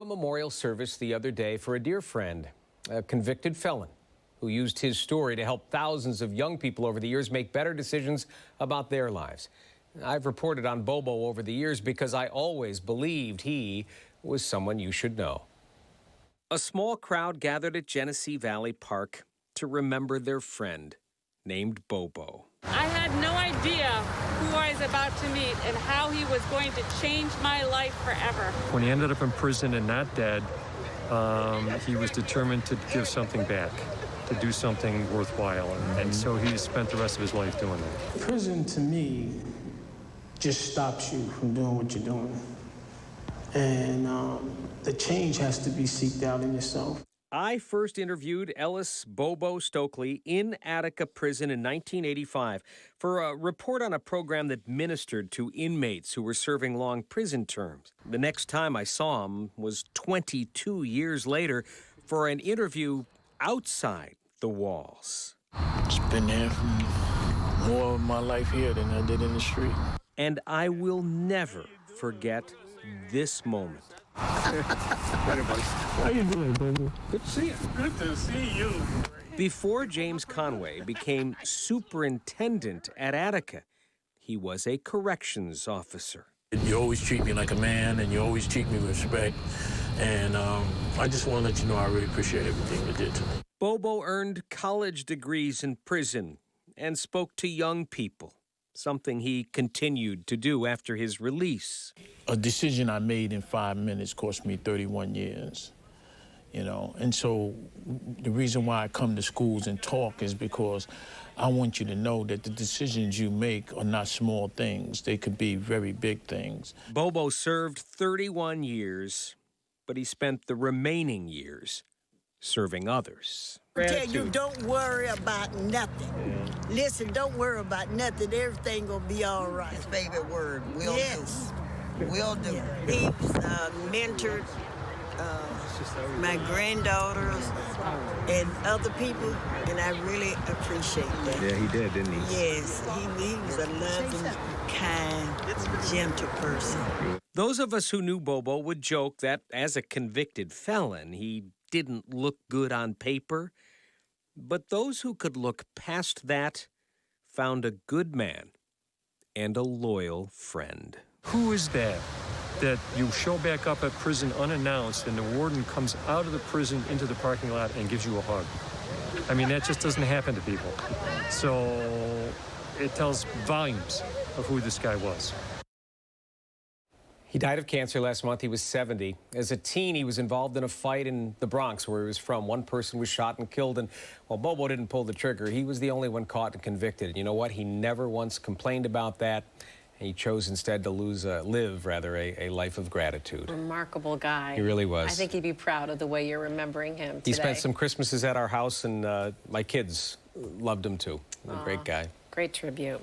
memorial service the other day for a dear friend, a convicted felon who used his story to help thousands of young people over the years make better decisions about their lives. I've reported on Bobo over the years because I always believed he was someone you should know. A small crowd gathered at Genesee Valley Park to remember their friend named Bobo. I had no idea who I was about to meet and how he was going to change my life forever. When he ended up in prison and not dead, he was determined to give something back, to do something worthwhile. And so he spent the rest of his life doing that. Prison, to me, just stops you from doing what you're doing. And the change has to be sought out in yourself. I first interviewed Ellis Bobo Stokely in Attica Prison in 1985 for a report on a program that ministered to inmates who were serving long prison terms. The next time I saw him was 22 years later for an interview outside the walls. It's been there for more of my life here than I did in the street. And I will never forget this moment. How you doing, baby? Good to see you. Good to see you. Before James Conway became superintendent at Attica, he was a corrections officer. You always treat me like a man, and you always treat me with respect. And I just want to let you know I really appreciate everything you did to me. Bobo earned college degrees in prison and spoke to young people, something he continued to do after his release. A decision I made in 5 minutes cost me 31 years, you know. And so the reason why I come to schools and talk is because I want you to know that the decisions you make are not small things. They could be very big things. Bobo served 31 years, but he spent the remaining years serving others. I tell you, don't worry about nothing. Listen, don't worry about nothing. Everything gonna be all right. His favorite word, will Yes. do. Will do. He mentored my granddaughters and other people, and I really appreciate that. Yeah, he did, didn't he? Yes, he was a loving, kind, gentle person. Those of us who knew Bobo would joke that as a convicted felon, he didn't look good on paper. But those who could look past that found a good man and a loyal friend. Who is that you show back up at prison unannounced and the warden comes out of the prison into the parking lot and gives you a hug? I mean, that just doesn't happen to people. So it tells volumes of who this guy was. He died of cancer last month. He was 70. As a teen, he was involved in a fight in the Bronx where he was from. One person was shot and killed, and while Bobo didn't pull the trigger, he was the only one caught and convicted. And you know what? He never once complained about that. He chose instead to live a life of gratitude. Remarkable guy. He really was. I think he'd be proud of the way you're remembering him today. He spent some Christmases at our house, and my kids loved him too. A great guy. Great tribute.